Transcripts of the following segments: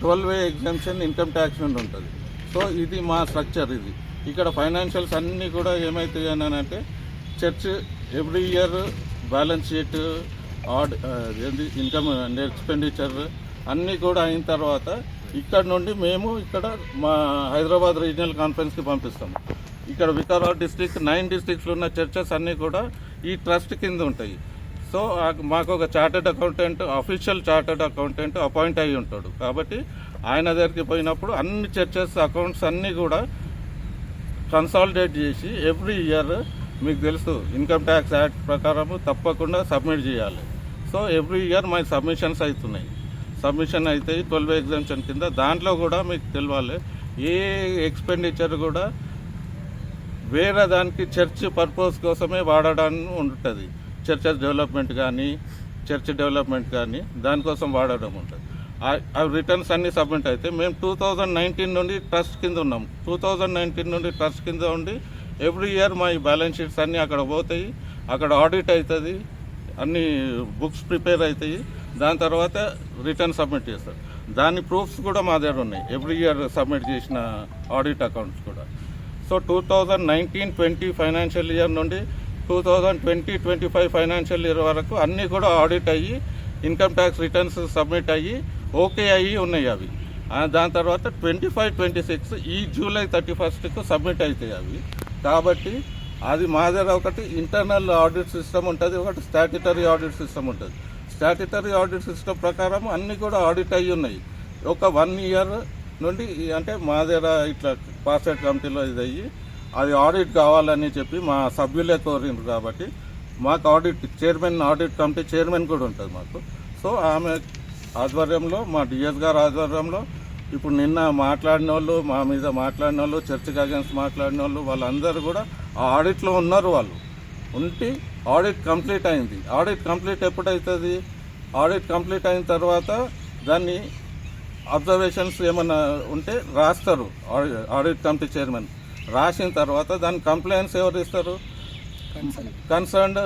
12A exemption income tax నుండి ఉంటుంది. So ఇది మా స్ట్రక్చర్. ఇది ఇక్కడ ఫైనాన్షియల్స్ అన్నీ కూడా ఏమవుతాయి అని అంటే church every year balance sheet income and expenditure అన్నీ కూడా అయిన తర్వాత ఇక్కడ నుండి మేము ఇక్కడ మా హైదరాబాద్ రీజనల్ కాన్ఫరెన్స్కి పంపిస్తాము. ఇక్కడ వికారాబాద్ డిస్టిక్ 9 డిస్టిక్స్లో ఉన్న చర్చెస్ అన్నీ కూడా ఈ ట్రస్ట్ కింద ఉంటాయి. సో మాకు ఒక chartered accountant, official chartered accountant appoint అయ్యి ఉంటాడు. కాబట్టి ఆయన దగ్గరికి పోయినప్పుడు అన్ని చర్చెస్ అకౌంట్స్ అన్నీ కూడా కన్సాలిడేట్ చేసి ఎవ్రీ ఇయర్ మీకు తెలుసు ఇన్కమ్ ట్యాక్స్ యాక్ట్ ప్రకారం తప్పకుండా సబ్మిట్ చేయాలి. సో ఎవ్రీ ఇయర్ మా సబ్మిషన్స్ అవుతున్నాయి. సబ్మిషన్ అవుతాయి 12 ఎగ్జామ్షన్ కింద. దాంట్లో కూడా మీకు తెలియాలి ఏ ఎక్స్పెండిచర్ కూడా వేరే దానికి చర్చ్ పర్పస్ కోసమే వాడడానికి ఉంటుంది. చర్చెస్ డెవలప్మెంట్ కానీ చర్చ్ డెవలప్మెంట్ కానీ దానికోసం వాడడం ఉంటుంది. ఆ రిటర్న్స్ అన్నీ సబ్మిట్ అయితే మేము 2019 నుండి ట్రస్ట్ కింద ఉన్నాం. 2019 నుండి ట్రస్ట్ కింద ఉండి ఎవ్రీ ఇయర్ మా ఈ బ్యాలెన్స్ షీట్స్ అన్నీ అక్కడ పోతాయి. అక్కడ ఆడిట్ అవుతుంది, అన్ని బుక్స్ ప్రిపేర్ అవుతాయి. దాని తర్వాత రిటర్న్ సబ్మిట్ చేస్తారు. దాని ప్రూఫ్స్ కూడా మా దగ్గర ఉన్నాయి, ఎవ్రీ ఇయర్ సబ్మిట్ చేసిన ఆడిట్ అకౌంట్స్ కూడా. సో 2019-20 ఫైనాన్షియల్ ఇయర్ నుండి 2020-25 ఫైనాన్షియల్ ఇయర్ వరకు అన్నీ కూడా ఆడిట్ అయ్యి ఇన్కమ్ ట్యాక్స్ రిటర్న్స్ సబ్మిట్ అయ్యి ఓకే అయ్యి ఉన్నాయి అవి. దాని తర్వాత 25-26 ఈ జూలై 31కు సబ్మిట్ అవుతాయి అవి. కాబట్టి అది మా దగ్గర ఒకటి ఇంటర్నల్ ఆడిట్ సిస్టమ్ ఉంటుంది, ఒకటి స్టాట్యుటరీ ఆడిట్ సిస్టమ్ ఉంటుంది. స్టాట్యుటరీ ఆడిట్ సిస్టమ్ ప్రకారం అన్నీ కూడా ఆడిట్ అయ్యి ఉన్నాయి. ఒక 1 ఇయర్ నుండి అంటే మా దగ్గర ఇట్లా పాస్అవుట్ కమిటీలో ఇది అయ్యి అది ఆడిట్ కావాలని చెప్పి మా సభ్యులే కోరిండ్రు. కాబట్టి మాకు ఆడిట్ కమిటీ చైర్మన్ కూడా ఉంటుంది మాకు. సో ఆమె ఆధ్వర్యంలో, మా డిఎస్ గారు ఆధ్వర్యంలో ఇప్పుడు నిన్న మాట్లాడిన వాళ్ళు, మా మీద మాట్లాడిన వాళ్ళు, చర్చికి అగేన్స్ట్ మాట్లాడిన వాళ్ళు, వాళ్ళందరూ కూడా ఆ ఆడిట్లో ఉన్నారు. వాళ్ళు ఉండి ఆడిట్ కంప్లీట్ అయింది. ఆడిట్ కంప్లీట్ ఎప్పుడవుతుంది? ఆడిట్ కంప్లీట్ అయిన తర్వాత దాన్ని అబ్జర్వేషన్స్ ఏమన్నా ఉంటే రాస్తారు ఆడిట్ కమిటీ చైర్మన్. రాసిన తర్వాత దాని కంప్లైంట్స్ ఎవరు ఇస్తారు? కన్సర్న్డ్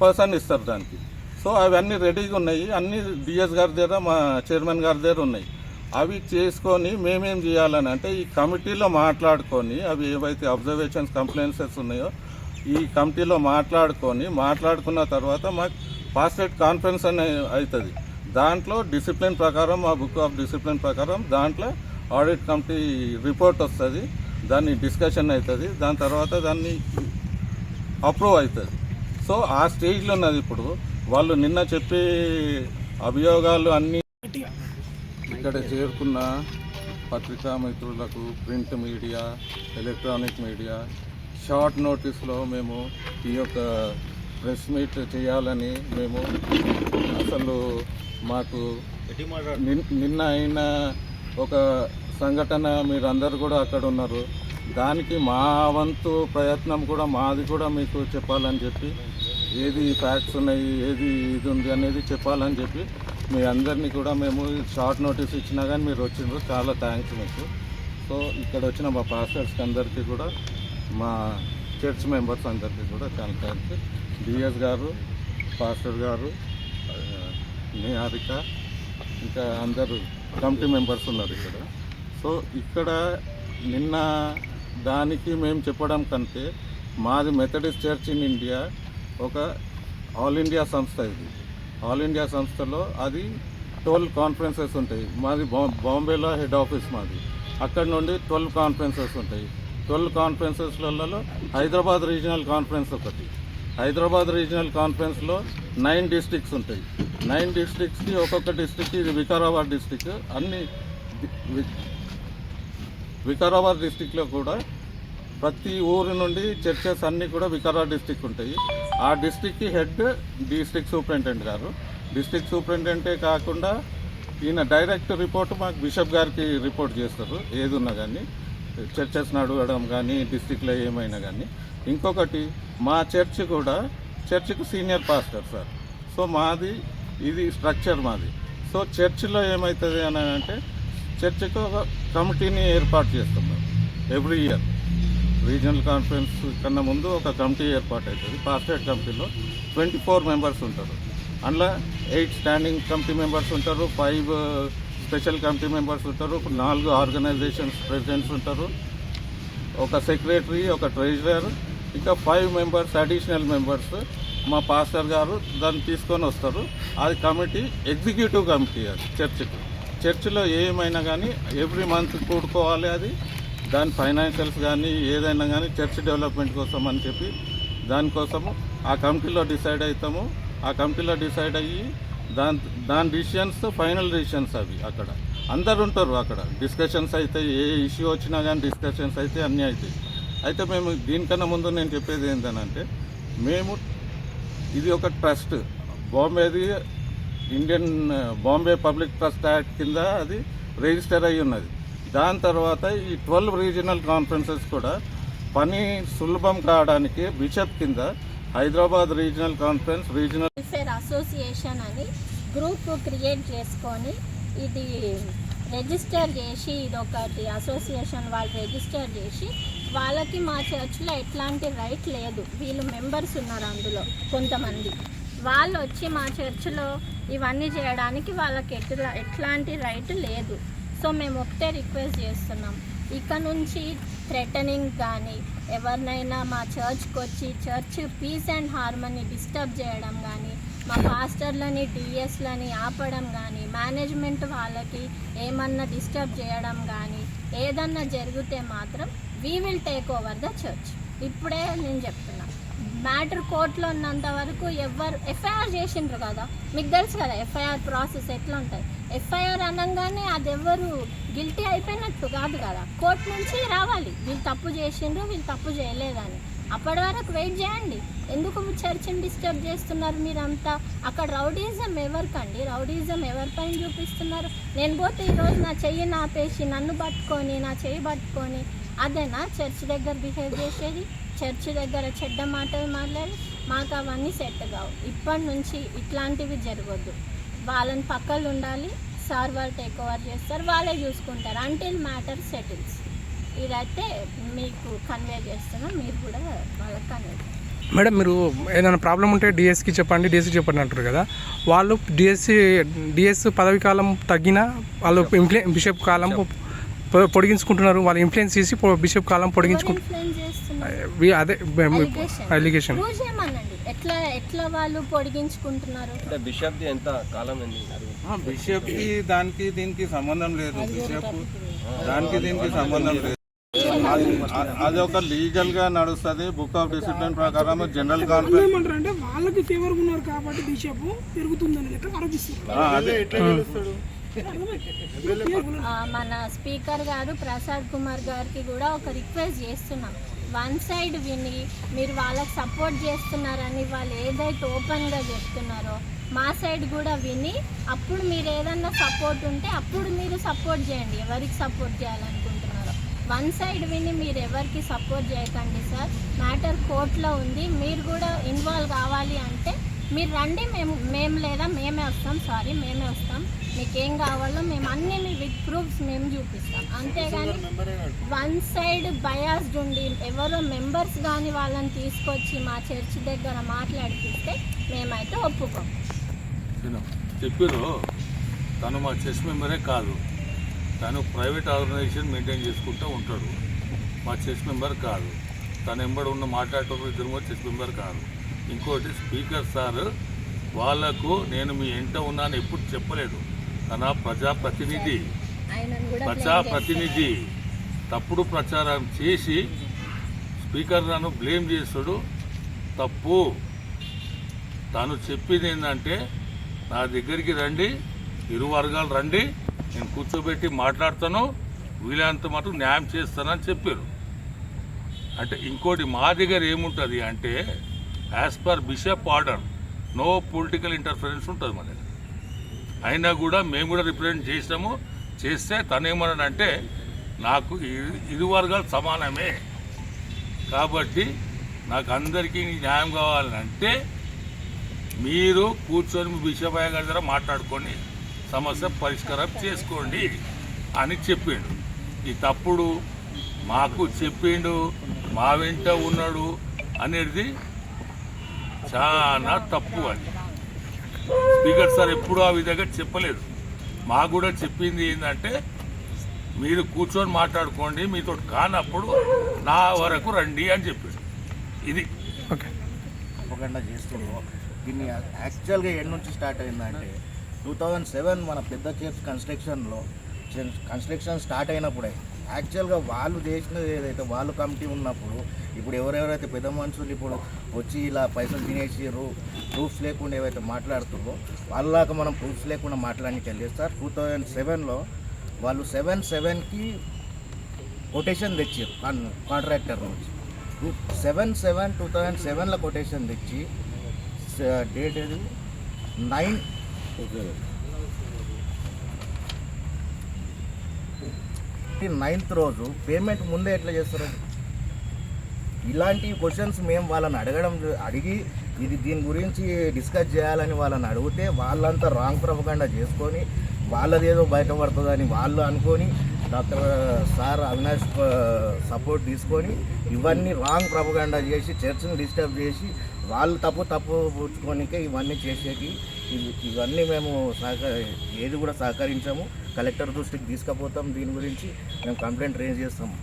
పర్సన్ ఇస్తారు దానికి. సో అవన్నీ రెడీగా ఉన్నాయి, అన్ని డిఎస్ గారి దగ్గర, మా చైర్మన్ గారి దగ్గర ఉన్నాయి. అవి చేసుకొని మేమేం చేయాలని అంటే ఈ కమిటీలో మాట్లాడుకొని అవి ఏవైతే అబ్జర్వేషన్స్ కంప్లైంట్స్ ఉన్నాయో ఈ కమిటీలో మాట్లాడుకున్న తర్వాత మాకు పాస్అవుట్ కాన్ఫరెన్స్ అని అవుతుంది. దాంట్లో డిసిప్లిన్ ప్రకారం, మా బుక్ ఆఫ్ డిసిప్లిన్ ప్రకారం దాంట్లో ఆడిట్ కమిటీ రిపోర్ట్ వస్తుంది, దాన్ని డిస్కషన్ అవుతుంది, దాని తర్వాత దాన్ని అప్రూవ్ అవుతుంది. సో ఆ స్టేజ్లో ఉన్నది ఇప్పుడు. వాళ్ళు నిన్న చెప్పే అభియోగాలు అన్నీ ఇక్కడ చేరుకున్న పత్రికా మిత్రులకు, print media, electronic media, short నోటీస్లో మేము ఈ యొక్క ప్రెస్ మీట్ చేయాలని మేము అసలు మాకు నిన్న అయిన ఒక సంఘటన మీరందరూ కూడా అక్కడ ఉన్నారు. దానికి మా వంతు ప్రయత్నం కూడా మాది కూడా మీకు చెప్పాలని చెప్పి, ఏది ఫ్యాక్ట్స్ ఉన్నాయి, ఏది ఇది ఉంది అనేది చెప్పాలని చెప్పి మీ అందరినీ కూడా మేము షార్ట్ నోటీస్ ఇచ్చినా కానీ మీరు వచ్చిండ్రు. చాలా థ్యాంక్స్ మీకు. సో ఇక్కడ వచ్చిన మా పాస్టర్స్కి అందరికీ కూడా, మా చర్చ్ మెంబర్స్ అందరికీ కూడా చాలా థ్యాంక్స్. డిఎస్ గారు, పాస్టర్ గారు, నిహారిక, ఇంకా అందరూ కమిటీ మెంబర్స్ ఉన్నారు ఇక్కడ. సో ఇక్కడ నిన్న దానికి మేము చెప్పడం కంటే మాది మెథడిస్ట్ చర్చ్ ఇన్ ఇండియా ఒక ఆల్ ఇండియా సంస్థ. ఇది ఆల్ ఇండియా సంస్థలో అది 12 కాన్ఫరెన్సెస్ ఉంటాయి. మాది బాంబేలో హెడ్ ఆఫీస్ మాది. అక్కడ నుండి 12 కాన్ఫరెన్సెస్ ఉంటాయి. 12 కాన్ఫరెన్సెస్లలో హైదరాబాద్ రీజనల్ కాన్ఫరెన్స్ ఒకటి. హైదరాబాద్ రీజనల్ కాన్ఫరెన్స్లో 9 డిస్ట్రిక్ట్స్ ఉంటాయి. 9 డిస్ట్రిక్ట్స్కి ఒక్కొక్క డిస్ట్రిక్ట్, ఇది వికారాబాద్ డిస్ట్రిక్ట్. అన్ని వికారాబాద్ డిస్ట్రిక్ట్లో కూడా ప్రతి ఊరు నుండి చర్చెస్ అన్నీ కూడా వికారాబాద్ డిస్ట్రిక్ట్ ఉంటాయి. ఆ డిస్ట్రిక్ట్కి హెడ్ డిస్ట్రిక్ట్ సూపరింటెండెంట్ గారు. డిస్ట్రిక్ట్ సూపరింటెండెంటే కాకుండా ఈయన డైరెక్ట్ రిపోర్ట్ మాకు బిషప్ గారికి రిపోర్ట్ చేస్తారు, ఏది ఉన్నా కానీ, చర్చెస్ నడవడం కానీ, డిస్ట్రిక్ట్లో ఏమైనా కానీ. ఇంకొకటి మా చర్చ్ కూడా, చర్చ్కి సీనియర్ పాస్టర్ సార్. సో మాది ఇది స్ట్రక్చర్ మాది. సో చర్చ్లో ఏమవుతుంది అని అంటే చర్చ్కి ఒక కమిటీని ఏర్పాటు చేస్తున్నాం ఎవ్రీ ఇయర్. రీజనల్ కాన్ఫరెన్స్ కన్నా ముందు ఒక కమిటీ ఏర్పాటు అవుతుంది. పాస్టేట్ కమిటీలో 24 మెంబర్స్ ఉంటారు. అందులో 8 స్టాండింగ్ కమిటీ మెంబర్స్ ఉంటారు, 5 స్పెషల్ కమిటీ మెంబర్స్ ఉంటారు, 4 ఆర్గనైజేషన్స్ ప్రెసిడెంట్స్ ఉంటారు, ఒక సెక్రటరీ, ఒక ట్రెజరర్, ఇంకా 5 మెంబర్స్ అడిషనల్ మెంబర్స్ మా పాస్టర్ గారు దాన్ని తీసుకొని వస్తారు. అది కమిటీ ఎగ్జిక్యూటివ్ కమిటీ. అది చర్చిలో ఏమైనా కానీ ఎవ్రీ మంత్ కూడుకోవాలి. అది దాని ఫైనాన్షియల్స్ కానీ ఏదైనా కానీ చర్చ్ డెవలప్మెంట్ కోసం అని చెప్పి దానికోసము ఆ కమిటీలో డిసైడ్ అవుతాము. ఆ కమిటీలో డిసైడ్ అయ్యి దాని డిసిషన్స్ ఫైనల్ డిసిషన్స్ అవి. అక్కడ అందరు ఉంటారు, అక్కడ డిస్కషన్స్ అయితే ఏ ఇష్యూ వచ్చినా కానీ డిస్కషన్స్ అయితే అన్నీ అవుతాయి. అయితే మేము దీనికన్నా ముందు నేను చెప్పేది ఏంటంటే, మేము ఇది ఒక trust, Bombay public trust act కింద అది రిజిస్టర్ అయి ఉన్నది. దాని తర్వాత ఈ 12 రీజనల్ కాన్ఫరెన్సెస్ కూడా పని సులభం కావడానికి బిషప్ కింద Hyderabad regional conference, regional welfare association అని గ్రూప్ క్రియేట్ చేసుకొని ఇది రిజిస్టర్ చేసి, ఇదొకటి అసోసియేషన్ వాళ్ళు రిజిస్టర్ చేసి, వాళ్ళకి మా చర్చ్లో ఎట్లాంటి రైట్ లేదు. వీళ్ళు మెంబర్స్ ఉన్నారు అందులో కొంతమంది, వాళ్ళు వచ్చి మా చర్చ్లో ఇవన్నీ చేయడానికి వాళ్ళకి ఎట్లాంటి రైట్ లేదు. సో మేము ఒకటే రిక్వెస్ట్ చేస్తున్నాం, ఇక నుంచి థ్రెటనింగ్ కానీ ఎవరినైనా మా చర్చ్కి వచ్చి church peace and harmony disturb చేయడం కానీ, మా పాస్టర్లని డిఎస్లని ఆపడం కానీ, మేనేజ్మెంట్ వాళ్ళకి ఏమన్నా డిస్టర్బ్ చేయడం కానీ ఏదన్నా జరిగితే మాత్రం we will take over the church. ఇప్పుడే నేను చెప్తున్నా, మ్యాటర్ కోర్టులో ఉన్నంత వరకు ఎవరు ఎఫ్ఐఆర్ చేసిండ్రు కదా, మీకు తెలుసు కదా ఎఫ్ఐఆర్ ప్రాసెస్ ఎట్లా ఉంటుంది. ఎఫ్ఐఆర్ అనగానే అది ఎవరు గిల్టీ అయిపోయినట్టు కాదు కదా, కోర్టు నుంచి రావాలి వీళ్ళు తప్పు చేసిండ్రు, వీళ్ళు తప్పు చేయలేదని. అప్పటి వరకు వెయిట్ చేయండి. ఎందుకు చర్చిని డిస్టర్బ్ చేస్తున్నారు మీరంతా? అక్కడ రౌడీజం ఎవరికండి? రౌడీజం ఎవరిపైన చూపిస్తున్నారు? నేను పోతే ఈరోజు నా చెయ్యి నాపేసి నన్ను పట్టుకొని నా చెయ్యి పట్టుకొని అదేనా చర్చ్ దగ్గర బిహేవ్ చేసేది? చర్చ్ దగ్గర చెడ్డ మాటలు మాట్లాడి మాకు అవన్నీ సెట్ కావు. ఇప్పటి నుంచి ఇట్లాంటివి జరగొద్దు. వాళ్ళని పక్కలు ఉండాలి, సార్ వాళ్ళు టేక్ ఓవర్ చేస్తారు, వాళ్ళే చూసుకుంటారు అంటిల్ మ్యాటర్ సెటిల్స్. ఇదైతే మీకు కన్వే చేస్తున్నాం, మీరు కూడా వాళ్ళకి కన్వే చేస్తారు. మేడం, మీరు ఏదైనా ప్రాబ్లం ఉంటే డిఎస్కి చెప్పండి అంటారు కదా, వాళ్ళు డిఎస్ పదవి కాలం తగ్గినా వాళ్ళు బిషప్ కాలం పొడిగించుకుంటున్నారు. వాళ్ళు ఇన్ఫ్లుయెన్స్ చేసి బిషప్ కాలం పొడిగించుకుంటున్నారు. అదే అలిగేషన్. ఎట్లా వాళ్ళు పొడిగించుకుంటున్నారు? బిషప్ ఎంత కాలం? బిషప్ కి దానికి దీనికి సంబంధం లేదు. బిషప్ దానికి దీనికి సంబంధం లేదు. అది ఒక లీగల్ గా నడుస్తుంది. బుక్ ఆఫ్ డిసిప్లిన్ ప్రకారం జనరల్ కాన్ఫరెన్స్ అంటే వాళ్ళకి ఫేవర్ ఉన్నారు కాబట్టి బిషప్ పెరుగుతుందని ఆరోపిస్తారు. మన స్పీకర్ గారు ప్రసాద్ కుమార్ గారికి కూడా ఒక రిక్వెస్ట్ చేస్తున్నాం. వన్ సైడ్ విని మీరు వాళ్ళకి సపోర్ట్ చేస్తున్నారని వాళ్ళు ఏదైతే ఓపెన్గా చెప్తున్నారో మా సైడ్ కూడా విని అప్పుడు మీరు ఏదన్నా సపోర్ట్ ఉంటే అప్పుడు మీరు సపోర్ట్ చేయండి. ఎవరికి సపోర్ట్ చేయాలనుకుంటున్నారో వన్ సైడ్ విని మీరు ఎవరికి సపోర్ట్ చేయకండి సార్. మ్యాటర్ కోర్టులో ఉంది, మీరు కూడా ఇన్వాల్వ్ కావాలి అంటే మీరు రండి. మేమే వస్తాం. మీకేం కావాలో మేము అన్ని విత్ ప్రూఫ్స్ మేము చూపిస్తాం. అంతేగాని వన్ సైడ్ బయాస్డ్ ఉండి ఎవరో మెంబర్స్ కానీ వాళ్ళని తీసుకొచ్చి మా చర్చ్ దగ్గర మాట్లాడిపిస్తే మేమైతే ఒప్పుకోం. చెప్పారు తను మా చర్చ్ మెంబరే కాదు, తను ప్రైవేట్ ఆర్గనైజేషన్ మెయింటైన్ చేసుకుంటూ ఉంటాడు. మా చర్చ్ మెంబర్ కాదు. తను ఎంబడి ఉన్న మాట్లాడేటప్పుడు ఇద్దరు కూడా చర్చ్ మెంబర్ కాదు. ఇంకోటి స్పీకర్ సార్ వాళ్లకు నేను మీ ఎంట ఉన్నాను ఎప్పుడు చెప్పలేదు. తన ప్రజాప్రతినిధి తప్పుడు ప్రచారం చేసి స్పీకర్ నన్ను బ్లేమ్ చేస్తాడు. తప్పు. తను చెప్పింది ఏంటంటే నా దగ్గరికి రండి, ఇరు వర్గాలు రండి, నేను కూర్చోబెట్టి మాట్లాడతాను, వీలైనంత మటుకు న్యాయం చేస్తానని చెప్పారు. అంటే ఇంకోటి మా దగ్గర ఏముంటుంది అంటే as per bishop order no political interference ఉంటుంది మన దగ్గర. అయినా కూడా మేము కూడా రిప్రజెంట్ చేసినాము. చేస్తే తనేమన్నాడంటే నాకు ఇరు వర్గాలు సమానమే కాబట్టి నాకు అందరికీ న్యాయం కావాలంటే మీరు కూర్చొని మీ బిషప్ అయ్య గారి దగ్గర మాట్లాడుకొని సమస్య పరిష్కారం చేసుకోండి అని చెప్పిండు. ఈ తప్పుడు మాకు చెప్పిండు, మా వెంట ఉన్నాడు అనేది చాలా తప్పు. అది స్పీకర్ సార్ ఎప్పుడూ ఆ విధంగా చెప్పలేదు. మాకు కూడా చెప్పింది ఏంటంటే మీరు కూర్చొని మాట్లాడుకోండి, మీతో కానప్పుడు నా వరకు రండి అని చెప్పింది. ఇది ఓకే. తప్పకుండా చేస్తున్నాం. దీన్ని యాక్చువల్గా ఎన్ని నుంచి స్టార్ట్ అయిందంటే 2007 మన పెద్ద చర్చ్ కన్స్ట్రక్షన్ స్టార్ట్ అయినప్పుడే యాక్చువల్గా వాళ్ళు చేసినది ఏదైతే వాళ్ళు కమిటీ ఉన్నప్పుడు ఇప్పుడు ఎవరెవరైతే పెద్ద మనుషులు ఇప్పుడు వచ్చి ఇలా పైసలు తినేసారు ప్రూఫ్స్ లేకుండా ఏవైతే మాట్లాడుతుందో వాళ్ళలాగా మనం ప్రూఫ్స్ లేకుండా మాట్లాడడానికి వెళ్ళేది సార్. 2007లో వాళ్ళు 7/7కి కొటేషన్ తెచ్చారు కాంట్రాక్టర్ నుంచి. 7/7/2007లో కొటేషన్ తెచ్చి డేట్ ఏది 9th రోజు పేమెంట్ ముందే ఎట్లా చేస్తారు? ఇలాంటి క్వశ్చన్స్ మేము వాళ్ళని అడిగి దీని గురించి డిస్కస్ చేయాలని వాళ్ళని అడిగితే వాళ్ళంతా రాంగ్ ప్రొపగండా చేసుకొని వాళ్ళదేదో బయటపడుతుందని వాళ్ళు అనుకొని డాక్టర్ సార్ అవినాష్ సపోర్ట్ తీసుకొని ఇవన్నీ రాంగ్ ప్రొపగండా చేసి చర్చ్ని డిస్టర్బ్ చేసి వాళ్ళు తప్పు పుచ్చుకోనికే ఇవన్నీ చేసేకి ఇవన్నీ మేము ఏది కూడా సహకరించాము. కలెక్టర్ దృష్టికి తీసుకుపోతాం. దీని గురించి మేము కంప్లైంట్ రేజ్ చేస్తాము.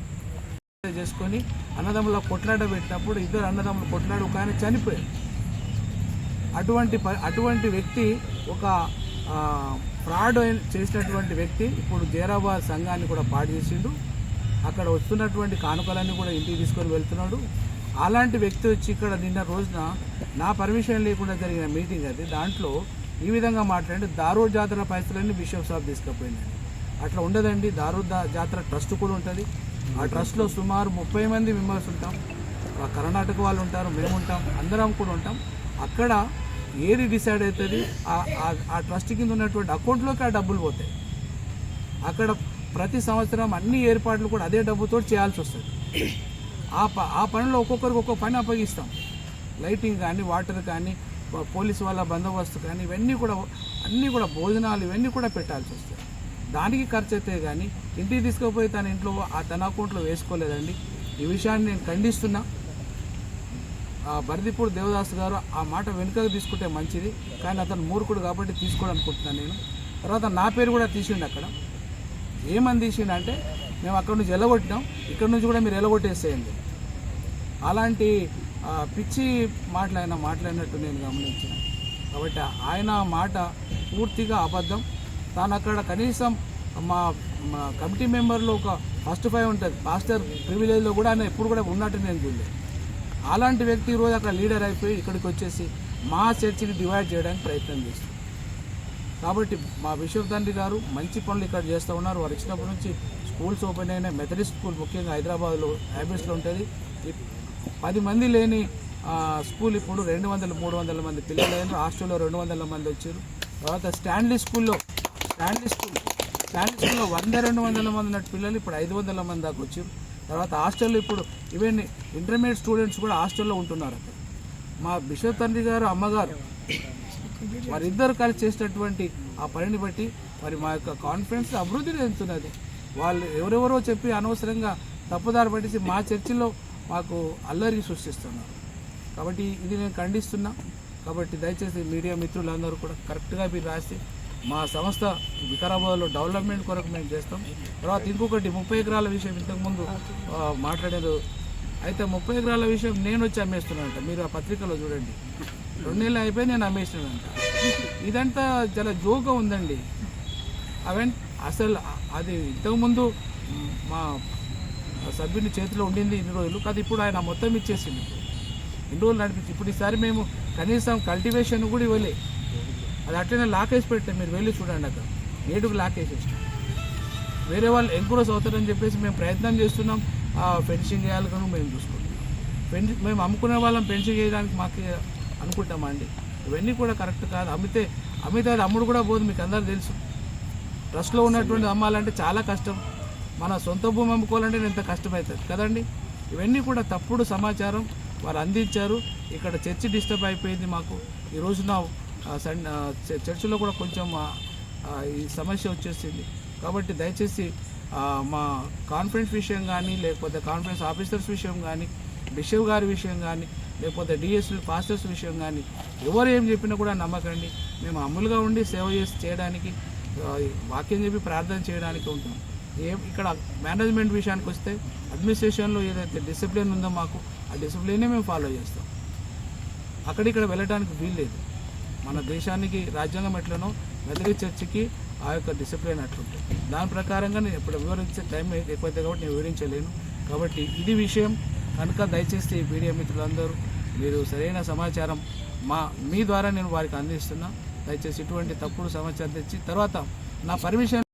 చేసుకొని అన్నదమ్ముల కొట్లాట పెట్టినప్పుడు ఇద్దరు అన్నదమ్ములు కొట్లాడి ఒక ఆయన చనిపోయారు. అటువంటి వ్యక్తి ఒక ఫ్రాడ్ చేసినటువంటి వ్యక్తి ఇప్పుడు జైరాబాద్ సంఘాన్ని కూడా పాడు చేసిండు. అక్కడ వస్తున్నటువంటి కానుకలన్నీ కూడా ఇంటికి తీసుకొని వెళ్తున్నాడు. అలాంటి వ్యక్తి వచ్చి ఇక్కడ నిన్న రోజున నా పర్మిషన్ లేకుండా జరిగిన మీటింగ్ అది, దాంట్లో ఈ విధంగా మాట్లాడి దారూర్ జాతర పైసలన్నీ బిషప్ సాబ్ తీసుకుపోయిందండి. అట్లా ఉండదండి. దారూర్ జాతర ట్రస్ట్ కూడా ఉంటుంది. ఆ ట్రస్ట్లో సుమారు 30 మంది మెంబర్స్ ఉంటాం. కర్ణాటక వాళ్ళు ఉంటారు, మేము ఉంటాం, అందరం కూడా ఉంటాం. అక్కడ ఏది డిసైడ్ అవుతుంది ఆ ట్రస్ట్ కింద ఉన్నటువంటి అకౌంట్లోకి ఆ డబ్బులు పోతాయి. అక్కడ ప్రతి సంవత్సరం అన్ని ఏర్పాట్లు కూడా అదే డబ్బుతో చేయాల్సి వస్తుంది. ఆ పనిలో ఒక్కొక్కరికి ఒక్కొక్క పని అప్పగిస్తాం. లైటింగ్ కానీ, వాటర్ కానీ, పోలీసు వాళ్ళ బందోబస్తు కానీ, ఇవన్నీ కూడా భోజనాలు ఇవన్నీ కూడా పెట్టాల్సి వస్తాయి. దానికి ఖర్చు అయితే కానీ ఇంటికి తీసుకుపోయి తన ఇంట్లో తన అకౌంట్లో వేసుకోలేదండి. ఈ విషయాన్ని నేను ఖండిస్తున్నా. బర్దిపూడి దేవదాస్ గారు ఆ మాట వెనుకకు తీసుకుంటే మంచిది, కానీ అతను మూర్ఖుడు కాబట్టి తీసుకోవాలనుకుంటున్నాను నేను. తర్వాత నా పేరు కూడా తీసిండు. అక్కడ ఏమని తీసిండు అంటే మేము అక్కడ నుంచి ఎలగొట్టినాం, ఇక్కడ నుంచి కూడా మీరు ఎలగొట్టేసేయండి. అలాంటి పిచ్చి మాట్లాడినట్టు నేను గమనించిన. కాబట్టి ఆయన మాట పూర్తిగా అబద్ధం. తాను అక్కడ కనీసం మా కమిటీ మెంబర్లో ఒక ఫస్ట్ 5 ఉంటుంది. పాస్టర్ ప్రివిలేజ్లో కూడా ఆయన ఎప్పుడు కూడా ఉన్నట్టు నేను చూడలేదు. అలాంటి వ్యక్తి ఈరోజు అక్కడ లీడర్ అయిపోయి ఇక్కడికి వచ్చేసి మా చర్చిని డివైడ్ చేయడానికి ప్రయత్నం చేస్తారు. కాబట్టి మా బిషప్ తండ్రి గారు మంచి పనులు ఇక్కడ చేస్తూ ఉన్నారు. వారు ఇచ్చినప్పటి నుంచి స్కూల్స్ ఓపెన్ అయినాయి. మెథడిస్ట్ స్కూల్ ముఖ్యంగా హైదరాబాద్లో హ్యాబిట్స్లో ఉంటుంది. 10 మంది లేని స్కూల్ ఇప్పుడు 200-300 మంది పిల్లలు అయినారు. హాస్టల్లో 200 మంది వచ్చారు. తర్వాత స్టాన్లీ స్కూల్లో 100-200 మంది ఉన్నట్టు పిల్లలు ఇప్పుడు 500 మంది దాకా వచ్చారు. తర్వాత హాస్టల్లో ఇప్పుడు ఈవెన్ ఇంటర్మీడియట్ స్టూడెంట్స్ కూడా హాస్టల్లో ఉంటున్నారు. అక్కడ మా బిషప్ తండ్రి గారు, అమ్మగారు వారిద్దరు కలిసి చేసినటువంటి ఆ పనిని బట్టి మరి మా యొక్క కాన్ఫిడెన్స్ అభివృద్ధి చెందుతున్నది. వాళ్ళు ఎవరెవరో చెప్పి అనవసరంగా తప్పుదారి పట్టేసి మా చర్చిలో మాకు అల్లరి సృష్టిస్తున్నారు. కాబట్టి ఇది నేను ఖండిస్తున్నా. కాబట్టి దయచేసి మీడియా మిత్రులందరూ కూడా కరెక్ట్గా మీరు రాసి మా సంస్థ వికారాబాద్లో డెవలప్మెంట్ కొరకు మేము చేస్తాం. తర్వాత ఇంకొకటి 30 ఎకరాల విషయం ఇంతకుముందు మాట్లాడారు. అయితే 30 ఎకరాల విషయం నేను వచ్చి అమ్మేస్తున్నానంట. మీరు ఆ పత్రికలో చూడండి. 2 నెలలు అయిపోయి నేను అమ్మేస్తున్నానంట. ఇదంతా చాలా జోక్గా ఉందండి. అసలు అది ఇంతకుముందు మా సభ్యుని చేతిలో ఉండింది ఇన్ని రోజులు కాదు. ఇప్పుడు ఆయన మొత్తం ఇచ్చేసింది. ఇన్ని రోజులు నడిపించి ఇప్పుడు ఈసారి మేము కనీసం కల్టివేషన్ కూడా ఇవ్వలే. అది అట్లనే లాక్ వేసి పెట్టాం. మీరు వెళ్ళి చూడండి. అక్కడ నేటుకు లాక్ వేసేసి వేరే వాళ్ళు ఎంక్రోజ్ అవుతారని చెప్పేసి మేము ప్రయత్నం చేస్తున్నాం. ఫెన్సింగ్ వేయాలి కానీ మేము చూసుకుంటున్నాం. మేము అమ్ముకునే వాళ్ళం ఫెన్సింగ్ వేయడానికి మాకు అనుకుంటామా అండి? ఇవన్నీ కూడా కరెక్ట్ కాదు. అమ్మితే అది అమ్ముడు కూడా పోదు. మీకు అందరూ తెలుసు. ట్రస్ట్లో ఉన్నటువంటి అమ్మాలంటే చాలా కష్టం. మన సొంత భూమి అమ్ముకోవాలంటే ఎంత కష్టమవుతుంది కదండి. ఇవన్నీ కూడా తప్పుడు సమాచారం వారు అందించారు. ఇక్కడ చర్చి డిస్టర్బ్ అయిపోయింది మాకు. ఈ రోజున చర్చిలో కూడా కొంచెం ఈ సమస్య వచ్చేసింది. కాబట్టి దయచేసి మా కాన్ఫరెన్స్ విషయం కానీ, లేకపోతే కాన్ఫరెన్స్ ఆఫీసర్స్ విషయం కానీ, బిషప్ గారి విషయం కానీ, లేకపోతే డిఎస్ఎల్ పాస్టర్స్ విషయం కానీ ఎవరు ఏం చెప్పినా కూడా నమ్మకండి. మేము అమ్ములుగా ఉండి సేవ చేయడానికి వాక్యం చెప్పి ప్రార్థన చేయడానికి ఉంటాం. ఇక్కడ మేనేజ్మెంట్ విషయానికి వస్తే అడ్మినిస్ట్రేషన్లో ఏదైతే డిసిప్లిన్ ఉందో మాకు ఆ డిసిప్లినే మేము ఫాలో చేస్తాం. అక్కడిక్కడ వెళ్ళడానికి వీల్లేదు. మన దేశానికి రాజ్యాంగం ఎట్లనో మెదక్ చర్చికి ఆ యొక్క డిసిప్లిన్ అట్లుంటుంది. దాని ప్రకారంగా నేను ఇప్పుడు వివరించే టైం ఎక్కువైతే కాబట్టి నేను వివరించలేను. కాబట్టి ఇది విషయం కనుక దయచేసి ఈ మీడియా మిత్రులందరూ మీరు సరైన సమాచారం మీ ద్వారా నేను వారికి అందిస్తున్నా. దయచేసి ఇటువంటి తప్పుడు సమాచారం తెచ్చి తర్వాత నా పర్మిషన్